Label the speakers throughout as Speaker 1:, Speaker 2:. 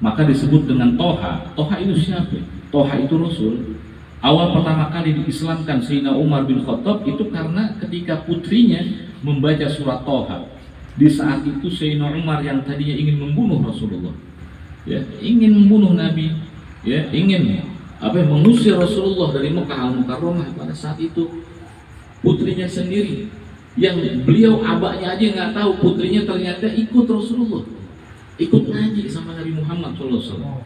Speaker 1: maka disebut dengan Toha. Toha itu siapa? Toha itu Rasul. Awal pertama kali diislamkan Sayyidina Umar bin Khattab itu karena ketika putrinya membaca surat Toha. Di saat itu Sayyidina Umar yang tadinya ingin membunuh Rasulullah, ya, ingin membunuh Nabi, ya, ingin mengusir Rasulullah dari Mekah Al-Mukarramah, pada saat itu putrinya sendiri yang beliau abaknya aja nggak tahu, putrinya ternyata ikut Rasulullah, ikut ngaji sama Nabi Muhammad SAW.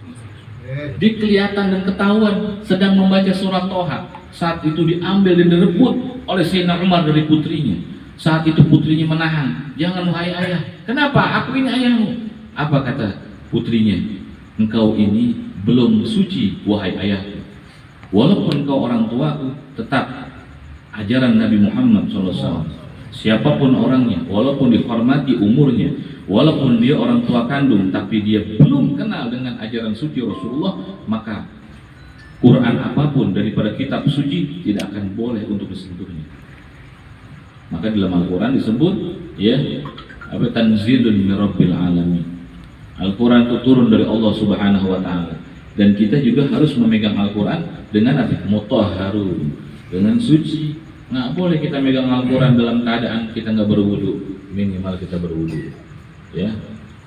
Speaker 1: Dikelihatan dan ketahuan sedang membaca surat Toha. Saat itu diambil dan direbut oleh Sayyidina Umar dari putrinya. Saat itu putrinya menahan, jangan wahai ayah. Kenapa? Aku ini ayahmu. Apa kata putrinya? Engkau ini belum suci wahai ayahku. Walaupun engkau orang tuaku, tetap ajaran Nabi Muhammad SAW, siapapun orangnya, walaupun dihormati umurnya, walaupun dia orang tua kandung, tapi dia belum kenal dengan ajaran suci Rasulullah, maka Quran apapun daripada kitab suci tidak akan boleh untuk disentuhnya. Maka dalam Al-Quran disebut, ya, tanzilun min rabbil alamin. Al-Quran itu turun dari Allah Subhanahu wa Ta'ala, dan kita juga harus memegang Al-Quran dengan mutahharun, dengan suci. Nggak boleh kita megang Al-Quran dalam keadaan kita nggak berwudu, minimal kita berwudu, ya.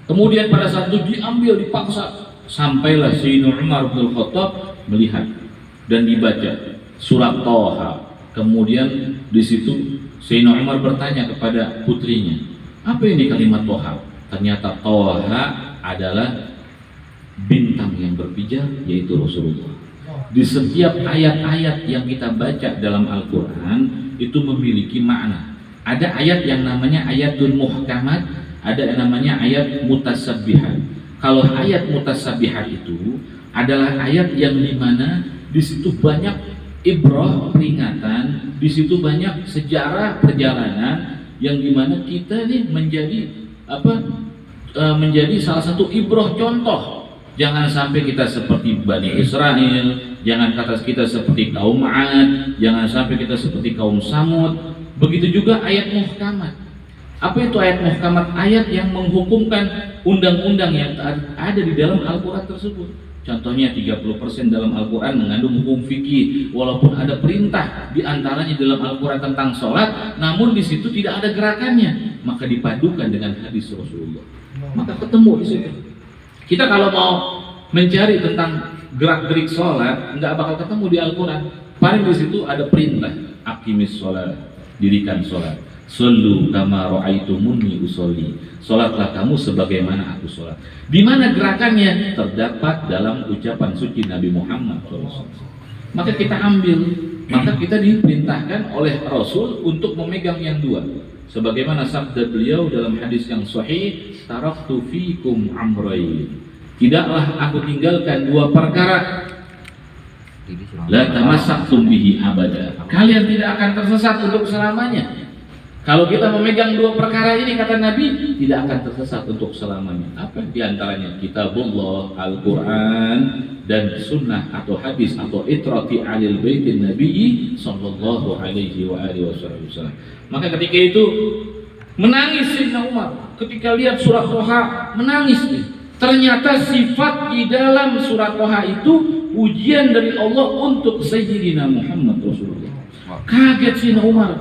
Speaker 1: Kemudian pada saat itu diambil, dipaksa, sampailah Sayyidina Umar bin Khattab melihat dan dibaca surat Toha. Kemudian di situ Sayyidina Umar bertanya kepada putrinya, apa ini kalimat Toha? Ternyata Toha adalah bintang yang berpijar, yaitu Rasulullah. Di setiap ayat-ayat yang kita baca dalam Al-Quran itu memiliki makna. Ada ayat yang namanya ayatul muhkamat, ada yang namanya ayat mutasabbihat. Kalau ayat mutasabbihat itu adalah ayat yang dimana di situ banyak ibrah, peringatan, di situ banyak sejarah perjalanan yang dimana kita nih menjadi salah satu ibrah contoh. Jangan sampai kita seperti Bani Israel, jangan kata kita seperti kaum Ad, jangan sampai kita seperti kaum Samud. Begitu juga ayat muhkamat. Apa itu ayat muhkamat? Ayat yang menghukumkan undang-undang yang ada di dalam Al-Quran tersebut. Contohnya 30% dalam Al-Quran mengandung hukum fikih, walaupun ada perintah di antaranya dalam Al-Quran tentang sholat, namun di situ tidak ada gerakannya, maka dipadukan dengan hadis Rasulullah, maka ketemu di situ. Kita kalau mau mencari tentang gerak-gerik sholat, nggak bakal ketemu di Al-Quran. Paling di situ ada perintah, aqimis sholat, dirikan sholat. Sallu kama ra'aitumuni usolli. Sholatlah kamu sebagaimana aku sholat. Di mana gerakannya? Terdapat dalam ucapan suci Nabi Muhammad SAW. Maka kita ambil, maka kita diperintahkan oleh Rasul untuk memegang yang dua. Sebagaimana sabda beliau dalam hadis yang sahih, taraktu fikum amrayn. Tidaklah aku tinggalkan dua perkara, la tamassaktum bihi abada. Kalian tidak akan tersesat untuk selamanya. Kalau kita memegang dua perkara ini, kata Nabi, tidak akan tersesat untuk selamanya. Apa di antaranya? Kitabullah, Al-Quran, dan sunnah atau hadis atau itrati alil baitin Nabi sallallahu alaihi wa alihi wasallam. Maka ketika itu menangis Sayyidina Umar ketika lihat surat Toha, menangis nih. Ternyata sifat di dalam surat Toha itu ujian dari Allah untuk Sayyidina Muhammad Rasulullah. Kaget Sayyidina Umar.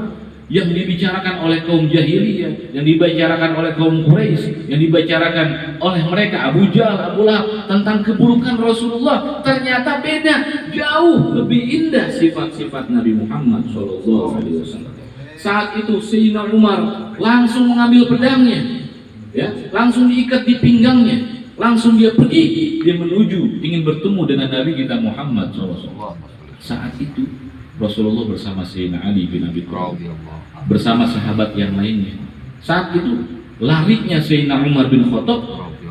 Speaker 1: Yang dibicarakan oleh kaum jahiliyah, yang dibicarakan oleh kaum Quraisy, yang dibicarakan oleh mereka Abu Jahal, Abu Lahab tentang keburukan Rasulullah, ternyata beda, jauh lebih indah sifat-sifat Nabi Muhammad SAW. Saat itu Sayyidina Umar langsung mengambil pedangnya, ya, langsung diikat di pinggangnya, langsung dia pergi, dia menuju ingin bertemu dengan Nabi kita Muhammad SAW. Saat itu Rasulullah bersama Sayyidina Ali bin Abi Thalib bersama sahabat yang lainnya. Saat itu larinya Sayyidina Umar bin Khattab,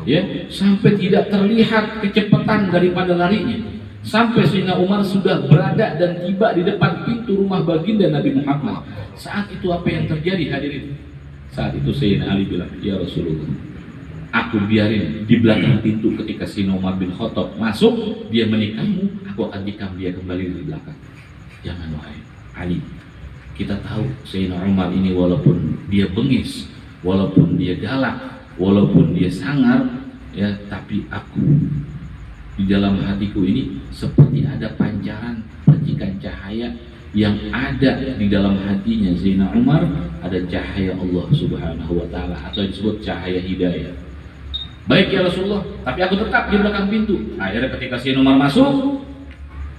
Speaker 1: ya, sampai tidak terlihat kecepatan daripada larinya, sampai Sayyidina Umar sudah berada dan tiba di depan pintu rumah baginda Nabi Muhammad. Saat itu apa yang terjadi, hadirin? Saat itu Sayyidina Ali bilang, ya Rasulullah, aku biarin di belakang pintu ketika Sayyidina Umar bin Khattab masuk, dia menikahmu, aku akan tikam dia kembali di belakang. Jangan wahai Ali, kita tahu Sayyidina Umar ini walaupun dia bengis, walaupun dia galak, walaupun dia sangar, ya, tapi aku di dalam hatiku ini seperti ada pancaran percikan cahaya yang ada di dalam hatinya Sayyidina Umar, ada cahaya Allah Subhanahu wa taala atau disebut cahaya hidayah. Baik ya Rasulullah, tapi aku tetap di belakang pintu. Akhirnya ketika Sayyidina Umar masuk,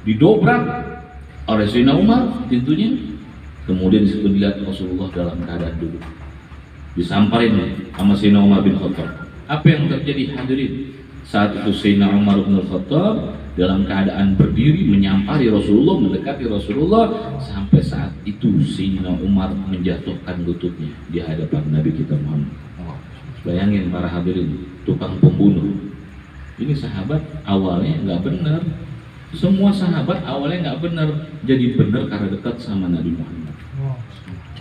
Speaker 1: didobrak oleh Sayyidina Umar pintunya, kemudian disitu dilihat Rasulullah dalam keadaan duduk, disamperin sama Sayyidina Umar bin Khattab. Apa yang terjadi hadirin? Saat itu Sayyidina Umar bin Khattab dalam keadaan berdiri menyampari Rasulullah, mendekati Rasulullah, sampai saat itu Sayyidina Umar menjatuhkan lututnya di hadapan Nabi kita Muhammad. Bayangin para hadirin, tukang pembunuh. Ini sahabat awalnya nggak benar. Semua sahabat awalnya nggak benar, jadi benar karena dekat sama Nabi Muhammad.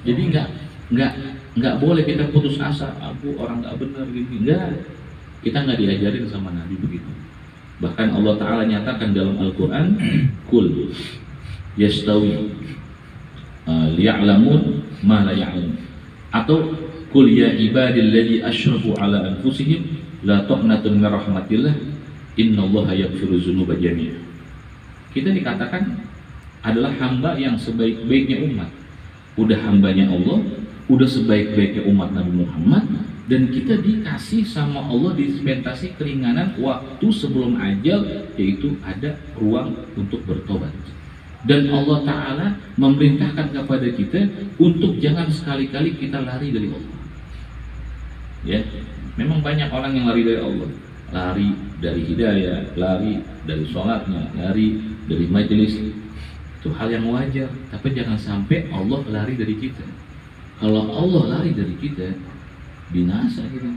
Speaker 1: Jadi nggak boleh kita putus asa. Aku orang nggak benar gitu. Enggak. Kita nggak diajarin sama Nabi begitu. Bahkan Allah Ta'ala nyatakan dalam Al-Quran, kul yastawi liya'lamun ma la ya'lamun, atau kul ya ibadilladzi asyrafu ala anfusihim la taqnatu min rahmatillah innallaha yaghfiru dzunuba jami'a. Kita dikatakan adalah hamba yang sebaik-baiknya umat. Udah hambanya Allah, udah sebaik-baiknya umat Nabi Muhammad, dan kita dikasih sama Allah dispensasi keringanan waktu sebelum ajal, yaitu ada ruang untuk bertobat. Dan Allah Ta'ala memerintahkan kepada kita untuk jangan sekali-kali kita lari dari Allah. Ya, memang banyak orang yang lari dari Allah, lari dari hidayah, lari dari sholatnya, lari dari majelis. Itu hal yang wajar, tapi jangan sampai Allah lari dari kita. Kalau Allah lari dari kita, binasa kita,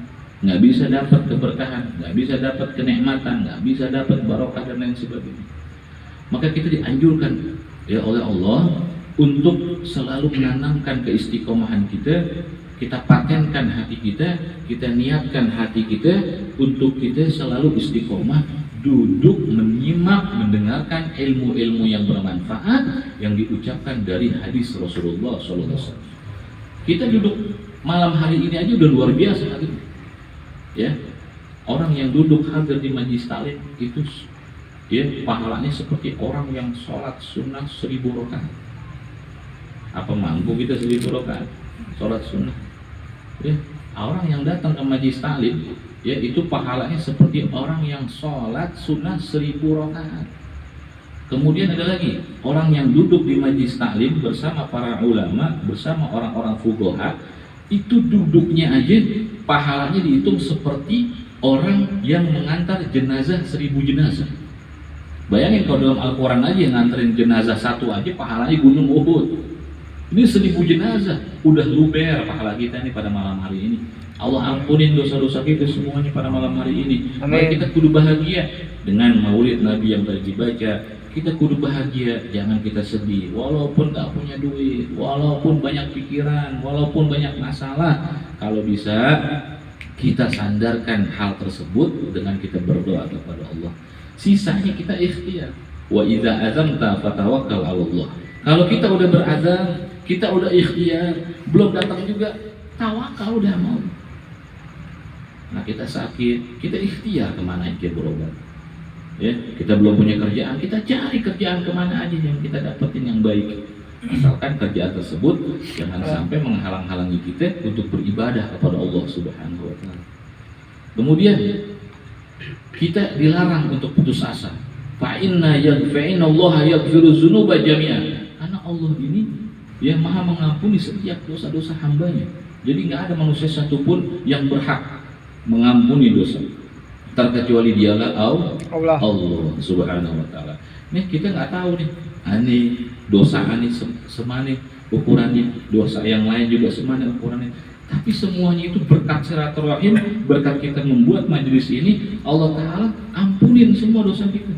Speaker 1: nggak bisa dapat keberkahan, nggak bisa dapat kenikmatan, nggak bisa dapat barokah dan lain sebagainya. Maka kita dianjurkan ya oleh Allah untuk selalu menanamkan keistiqomahan kita. Kita patenkan hati kita, kita niatkan hati kita untuk kita selalu istiqomah, duduk menyimak, mendengarkan ilmu-ilmu yang bermanfaat yang diucapkan dari hadis Rasulullah SAW. Kita duduk malam hari ini aja udah luar biasa gitu. Ya, orang yang duduk hadir di majlis taklim itu ya pahalanya seperti orang yang sholat sunnah 1000 rakaat. Apa mampu kita 1000 rakaat sholat sunnah? Ya, orang yang datang ke majlis taklim ya itu pahalanya seperti orang yang sholat sunnah 1000 rakaat. Kemudian ada lagi orang yang duduk di majlis taklim bersama para ulama, bersama orang-orang fuqaha, itu duduknya aja pahalanya dihitung seperti orang yang mengantar jenazah 1000 jenazah. Bayangin kalau dalam Al-Quran aja yang nganterin jenazah satu aja pahalanya gunung Uhud. Ini 1000 jenazah, udah luber pahala kita nih pada malam hari ini. Allah ampunin dosa-dosa kita semuanya pada malam hari ini. Maka kita kudu bahagia dengan maulid Nabi yang tadi dibaca. Kita kudu bahagia, jangan kita sedih. Walaupun gak punya duit, walaupun banyak pikiran, walaupun banyak masalah, kalau bisa kita sandarkan hal tersebut dengan kita berdoa kepada Allah. Sisanya kita ikhtiar. Wa idza azamta fatawakkal 'ala Allah. Kalau kita udah berazam, kita udah ikhtiar, belum datang juga, tawakal udah mau. Nah kita sakit, kita ikhtiar kemana aja berobat. Ya, kita belum punya kerjaan, kita cari kerjaan kemana aja yang kita dapetin yang baik. Asalkan kerjaan tersebut jangan sampai menghalang-halangi kita untuk beribadah kepada Allah Subhanahu wa Ta'ala. Kemudian kita dilarang untuk putus asa. Fa inna Allah yaghfiru dzunuba jami'an. Karena Allah ini yang Maha mengampuni setiap dosa-dosa hambanya. Jadi nggak ada manusia satupun yang berhak mengampuni dosa, terkecuali dialah Allah Subhanahu wa Ta'ala. Nih kita nggak tahu nih, dosa semana ukurannya, dosa yang lain juga semana ukurannya. Tapi semuanya itu berkat silaturahim, berkat kita membuat majelis ini, Allah Ta'ala ampunin semua dosa kita.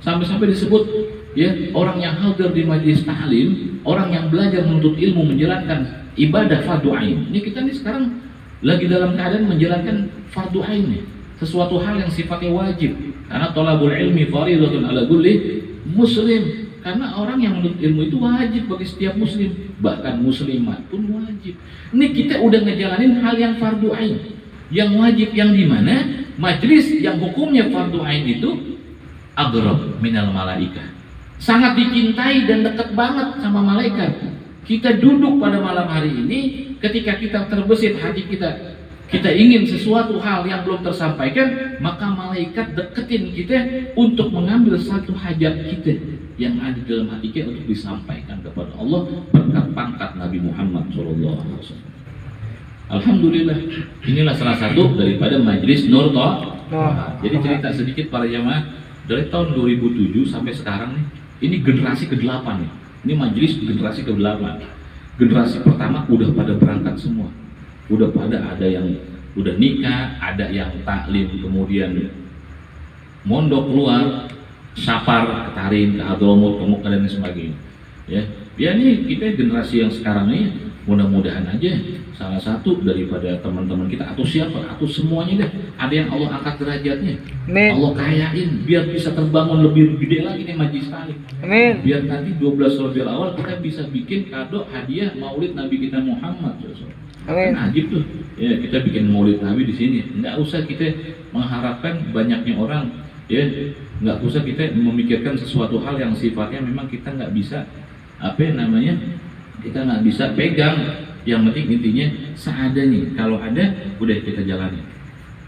Speaker 1: Sampai-sampai disebut ya orang yang hadir di majelis ta'lim, orang yang belajar menuntut ilmu menjalankan ibadah fardu ain. Ini kita nih sekarang lagi dalam keadaan menjalankan fardu ain nih, sesuatu hal yang sifatnya wajib. Karena thalabul ilmi fardhatun ala kulli muslim. Karena orang yang menuntut ilmu itu wajib bagi setiap muslim, bahkan muslimat pun wajib. Ini kita udah ngejalanin hal yang fardu ain, yang wajib, yang dimana Majlis yang hukumnya fardu ain itu aqrab minal malaikah, sangat dicintai dan dekat banget sama malaikat. Kita duduk pada malam hari ini, ketika kita terbesit hati kita ingin sesuatu hal yang belum tersampaikan, maka malaikat deketin kita untuk mengambil satu hajat kita yang ada dalam hati kita untuk disampaikan kepada Allah berkat pangkat Nabi Muhammad SAW. Alhamdulillah, inilah salah satu daripada Majlis Nur Toha. Jadi cerita sedikit para jamaah, dari tahun 2007 sampai sekarang nih, ini generasi ke-8 nih. Ini Majlis generasi ke-8. Generasi pertama udah pada berangkat semua. Udah pada ada yang udah nikah, ada yang taklim, kemudian mondok keluar, safar ke Tarim, ke Hadramut, ke Mekah dan sebagainya. Ya nih kita generasi yang sekarang ini mudah-mudahan aja salah satu daripada teman-teman kita atau siapa atau semuanya deh, ada yang Allah angkat derajatnya. Amin. Allah kayain biar bisa terbangun lebih gede lagi nih majlis taklim. Amin. Biar nanti 12 Rabiul Awal kita bisa bikin kado hadiah Maulid Nabi kita Muhammad SAW. Amin. Kan ajib tuh. Ya, kita bikin Maulid Nabi di sini. Enggak usah kita mengharapkan banyaknya orang, ya. Enggak usah kita memikirkan sesuatu hal yang sifatnya memang kita nggak bisa kita nggak bisa pegang. Yang penting intinya seadanya. Kalau ada, udah kita jalanin.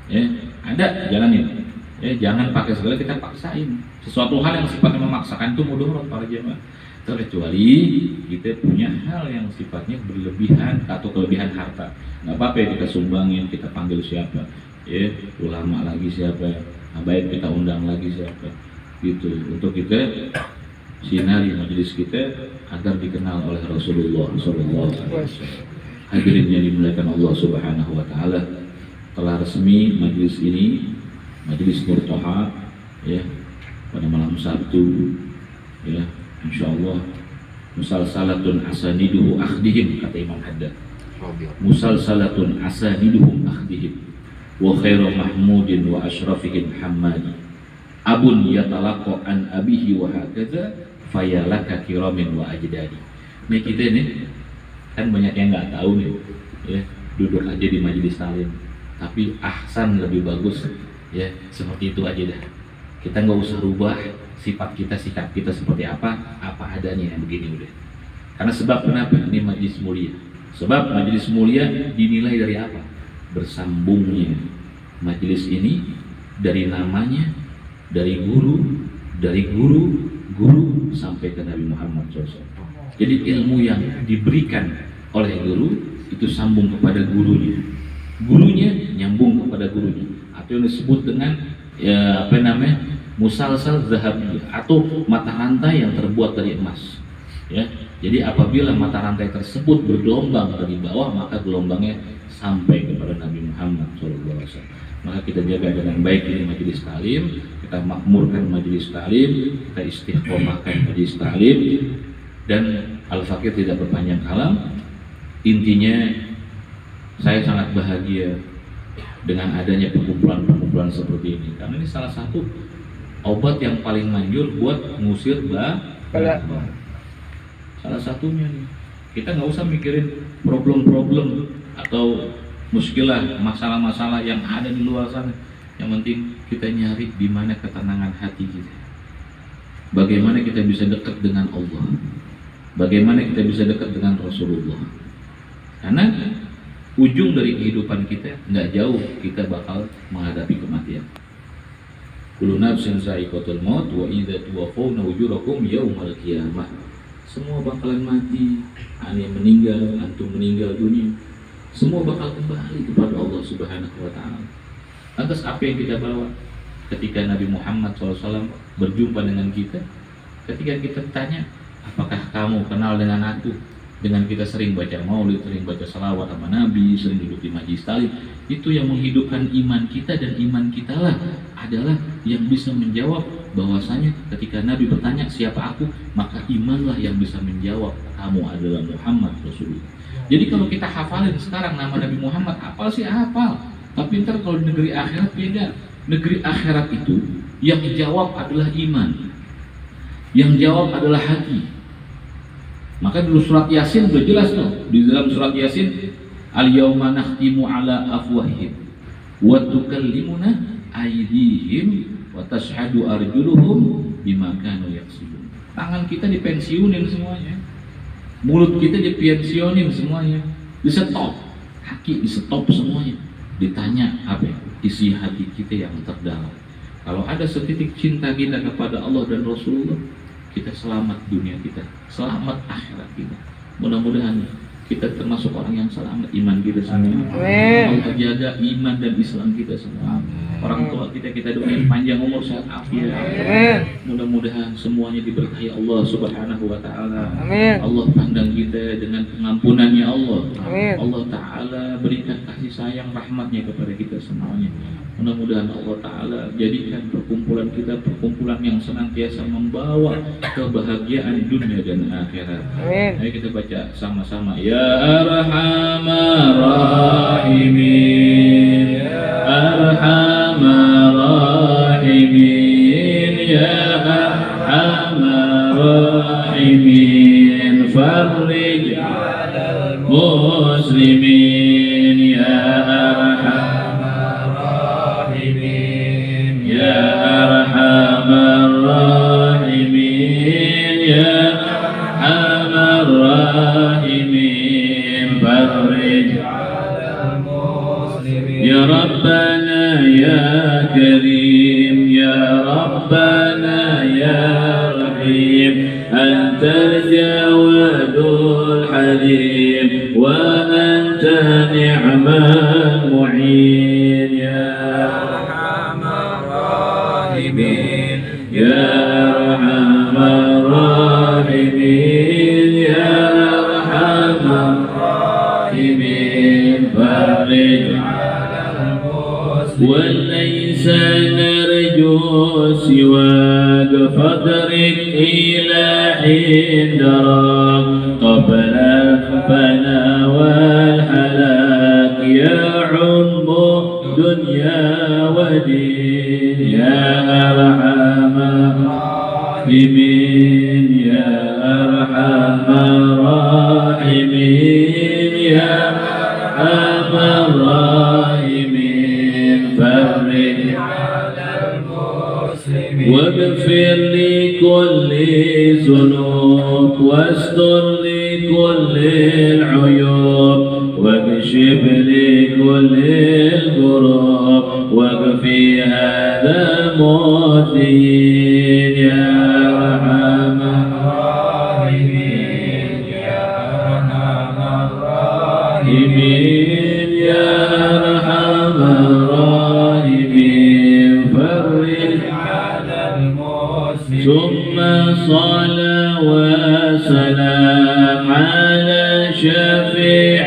Speaker 1: Ya, ada jalanin. Ya, jangan pakai segala kita paksain. Sesuatu hal yang sifatnya memaksakan itu mudarat para jemaah. Terkecuali kita punya hal yang sifatnya berlebihan atau kelebihan harta, nggak apa-apa ya kita sumbangin, kita panggil siapa, ya ulama lagi siapa, habaib kita undang lagi siapa, gitu untuk kita sinari majelis kita agar dikenal oleh Rasulullah SAW. Hadirin yang dimuliakan Allah Subhanahu Wa Taala, telah resmi majelis ini, Majelis Nur Toha, ya pada malam Sabtu, ya. Insyaallah musalsalatun asaniduhu akhdihim, kata Imam Haddad. Musalsalatun asaniduhum akhdihim wa khairu mahmudin wa ashrafihim hammadi abun yatalaqqa an abihi wa hakadha fayalaka kiramin wa ajdadi. Nih kita nih kan banyak yang nggak tahu nih, ya duduk aja di majelis taklim, tapi ahsan lebih bagus ya seperti itu aja dah. Kita nggak usah rubah sifat kita, sikap kita seperti apa adanya yang begini udah. Karena sebab kenapa ini majelis mulia? Sebab majelis mulia dinilai dari apa? Bersambungnya majelis ini dari namanya, dari guru sampai ke Nabi Muhammad SAW. Jadi ilmu yang diberikan oleh guru itu sambung kepada gurunya, gurunya nyambung kepada gurunya, atau yang disebut dengan musalsal zahabiyah atau mata rantai yang terbuat dari emas. Ya, jadi apabila mata rantai tersebut bergelombang dari bawah, maka gelombangnya sampai kepada Nabi Muhammad SAW. Maka kita jaga dengan baik ini majelis taklim, kita makmurkan majelis taklim, kita istiqomahkan majelis taklim, dan Al-Fakir tidak berpanjang kalam. Intinya saya sangat bahagia dengan adanya perkumpulan seperti ini, karena ini salah satu obat yang paling manjur buat ngusir bala. Salah satunya nih, kita nggak usah mikirin problem-problem atau muskilah, masalah-masalah yang ada di luar sana. Yang penting kita nyari di mana ketenangan hati kita. Bagaimana kita bisa dekat dengan Allah, bagaimana kita bisa dekat dengan Rasulullah. Karena ujung dari kehidupan kita nggak jauh, kita bakal menghadapi kematian. Kullu nafsin za'iqatul maut wa idza tuwaffawna ujurakum yaumal qiyamah. Semua bakalan mati, ane meninggal, antum meninggal dunia. Semua bakal kembali kepada Allah Subhanahu wa taala. Lantas apa yang kita bawa? Ketika Nabi Muhammad SAW berjumpa dengan kita, ketika kita tanya, apakah kamu kenal dengan aku? Dengan kita sering baca maulid, sering baca salawat sama Nabi, sering duduk di majlis taklim, itu yang menghidupkan iman kita, dan iman kita lah adalah yang bisa menjawab bahwasanya ketika Nabi bertanya siapa aku, maka imanlah yang bisa menjawab kamu adalah Muhammad Rasulullah. Jadi kalau kita hafalin sekarang nama Nabi Muhammad, hafal sih hafal, tapi ntar kalau di negeri akhirat beda. Negeri akhirat itu yang dijawab adalah iman, yang jawab adalah hati. Maka dulu surat Yasin udah jelas tuh, di dalam surat Yasin, al-yauma nakhtimu ala afwahihim wa tukallimuna aydihim wa tashhadu arjuluhum bima kanu yaksibun. Tangan kita dipensiunin semuanya, mulut kita dipensiunin semuanya, di-stop, kaki di-stop semuanya. Ditanya apa? Isi hati kita yang terdalam. Kalau ada setitik cinta kita kepada Allah dan Rasulullah, kita selamat dunia kita, selamat akhirat kita. Mudah-mudahan kita termasuk orang yang selamat iman kita semua. Allah jaga iman dan Islam kita semua. Orang tua kita doain panjang umur sehat afiat. Mudah-mudahan semuanya diberkahi Allah Subhanahu wa taala. Allah pandang kita dengan pengampunannya Allah. Allah taala berikan kasih sayang rahmatnya kepada kita semuanya. Mudah-mudahan Allah Ta'ala jadikan perkumpulan kita perkumpulan yang senantiasa membawa kebahagiaan dunia dan akhirat. Ayo kita baca sama-sama. Ya Arhamar Rahimin, Arhamar Rahimin, Ya Arhamar Rahimin, Farrij 'alal muslimin, Ya Arhamar Ya Arhamar Rahimin, Ya Arhamar Rahimin, Farrij 'alal muslimin. Ya Rabbana Ya Karim, Ya Rabbana Ya Rahim, Antal Jawadul Halim, wa Anta Ni'mal Mu'in. Ya Arhamar Rahimin, Ya Arhamar Rahimin, Farrij 'alal muslimin. Wa laysa narju siwak fadrik ilahin darak qabla al-fana wal halak, Ya ummu dunya wa din, Ya Arhamar Rahimin, Ya Arhamar Rahimin, Ya Arhamar Rahimin, Farrij 'alal muslimin. Waghfir li kulli dhunub, wastur li kulli al-'uyub, wakshif li kulli al-ghurub, واكفي هذا المؤذين، يا أرحم الراحمين، يا أرحم الراحمين، يا أرحم الراحمين، فرج على المسلمين. ثم صلاة وسلام على شفيع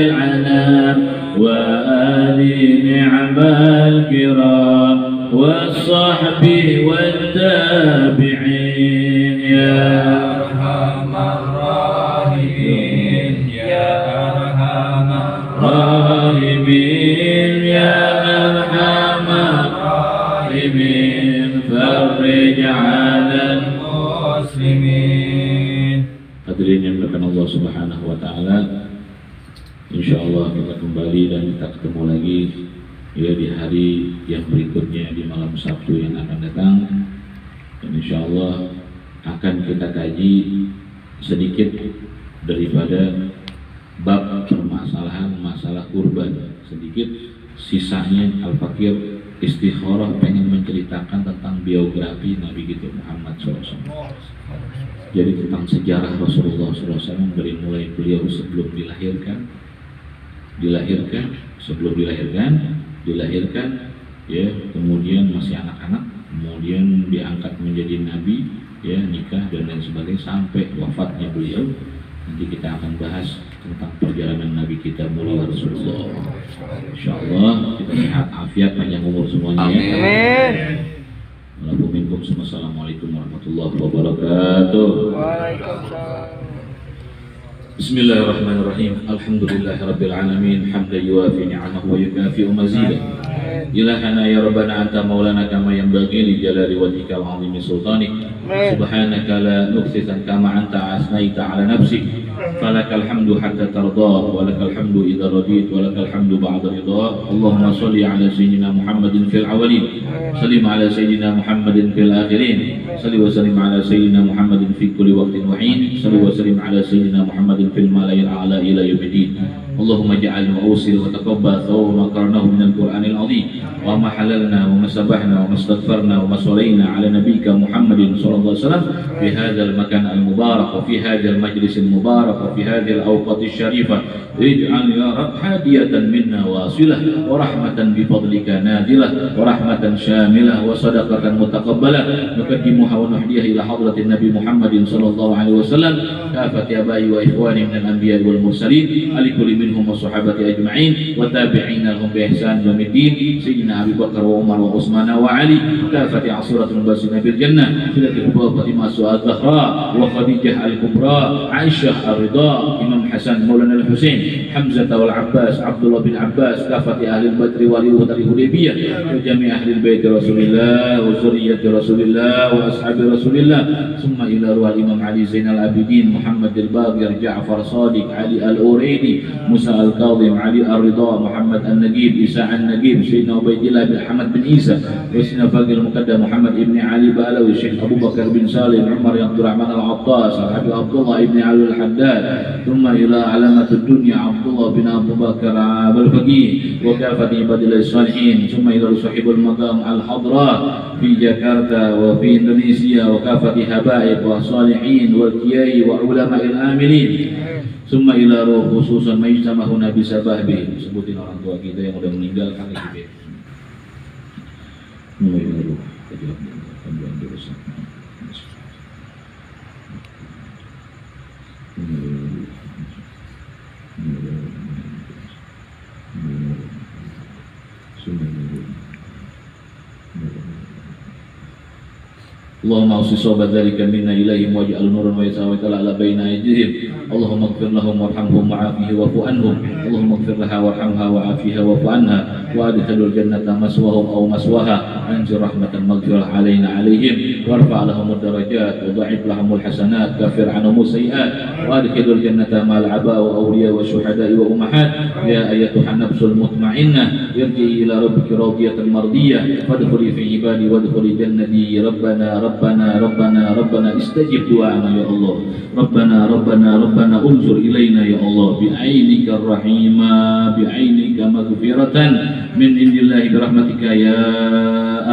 Speaker 1: العنام وآل نعم الكرام والصحب والتابعين، يا أرحم الراحمين، يا أرحم الراحمين، يا أرحم الراحمين، فرج على المسلمين. Hadirin yang dimuliakan Allah Subhanahu wa taala, insyaallah kita kembali dan kita ketemu lagi ya di hari yang berikutnya di malam Sabtu yang akan datang, dan insyaallah akan kita kaji sedikit daripada bab permasalahan masalah kurban. Sedikit sisanya Al-Fakir istikharah pengen menceritakan tentang biografi Nabi kita Muhammad SAW. Jadi tentang sejarah Rasulullah SAW dari mulai beliau sebelum dilahirkan, ya, kemudian masih anak-anak, kemudian diangkat menjadi nabi, ya, nikah dan lain sebagainya sampai wafatnya beliau. Nanti kita akan bahas tentang perjalanan Nabi kita mulia Rasulullah. Insyaallah kita sehat afiat panjang umur semuanya. Amin. Assalamualaikum warahmatullahi wabarakatuh. Waalaikumsalam. Bismillahirrahmanirrahim. Alhamdulillahirabbil alamin, hamdan yuwafi ni'amahu wa yukafi'u mazidah. Ilahana ya rabbana anta maulana kama yanbaghi li jalali wajhika wa 'azimi sultanik. Subhanaka la nuhsi kama anta asnaita ala nafsik falakal hamdu hatta tardah wa lakal hamdu idza radit wa lakal hamdu ba'da ridha. Allahumma shalli ala sayyidina Muhammadin fil awwalin, sallim ala sayyidina Muhammadin fil akhirin, salli wa sallim ala sayyidina Muhammadin fi kulli waqtin wa hin, salli wa sallim ala sayyidina Muhammadin fil mala'il a'la ila yaumiddin. Allahumma ja'al wa awsil wa taqabbal thawab ma qarnahu min al-Qur'anil azim wa ma halalna wa ma sabahna wa ma astaghfarna wa ma salayna ala nabiyyika Muhammadin sallallahu alaihi wasallam fi hadzal makan al-mubarak wa fi hadzal majlis al-mubarak wa fi hadzal awqat asy-syarifah ij'al ya rab hadiyatan minna wasilah wa rahmatan bi fadlika nadilah wa rahmatan syamilah wa sadaqatan mutaqabbalah nuqaddimuha wa nuhdiyah ila hadratin nabi Muhammadin sallallahu alaihi wasallam kafati abai wa ikhwani min al-anbiya wal mursalin alikulli minhum wa sahabati ajma'in wa tabi'ina lahum bi ihsan ila yaumil sayyidina Abi Bakar wa Umar wa Utsman wa Ali kafati asratul basina bil jannah silatul Fatimah az-Zahra wa Khadijah al-Kubra Aisyah ar-Ridha Imam Hasan Maulana al-Husain Hamzah wal Abbas Abdullah bin Abbas kafati ahli al-Badri wal Hudaybiyah wa jami' ahli bait Rasulillah wa zurriyyati Rasulillah wa ashabi Rasulillah summa ila ruh Imam Ali Zainal Abidin Muhammad al-Baqir Ja'far Sadiq Ali al-Uraidi Musa al-Kadhim Ali ar-Ridha Muhammad an-Nagib Isa an-Nagib Sayyidina Ubaidillah bin Ahmad bin Isa wa Sayyidina Faqih al-Muqaddam Muhammad ibn Ali Balawi Syekh Abu Bakar bin Salim Umar Abdul Rahman al-Attas Habib Abdullah ibn Ali al-Haddad thumma ila alamatud dunya Abdullah bin Abu Bakar al-Faqih wa kafati ibadillah salihin thumma ila sahibul maqam al-hadrat fi Jakarta wa fi Indonesia wa kafati habaib wa salihin wal qiyai wa ulama'il amilin summa ila ruh khususan majtama'u nabi sabahbi sebutin orang tua kita yang udah meninggal kami juga Allahumma awsi sobat dzalika minna ilaihim waj'al nuran wa yasawita ala baina aydihim Allahumma ighfir lahum warhamhum wa'afihi wa'fu anhum Allahumma ighfir laha warhamha wa'afiha wa'fu anha wa adkhilul jannata maswahum aw maswaha anzir rahmatan maghfirah alaina alaihim warfa' lahum ad-darajat wa dha'if lahum al-hasanat kafir anhum as-sayyi'at wa adkhilul jannata ma'al aba wa awliya wa syuhada'i wa ummahat ya ayyatuhan nafsul mutma'innah irji'i ila rabbiki radiyatan mardiyah fadkhuli fi ibadi wadkhuli jannati Rabbana istajib du'ana ya Allah Rabbana unzur ilaina ya Allah bi'ainika rahimah bi'ainika maghfiratan min indillahi birahmatika ya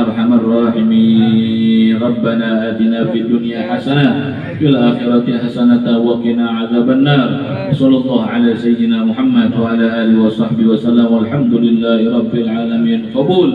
Speaker 1: arhamar rahimin Rabbana atina fid dunya hasanah fil akhirati hasanah wa qina adzaban nar sallallahu ala sayyidina Muhammad wa ala alihi wa sahbihi wa sallam walhamdulillahi rabbil alamin qabul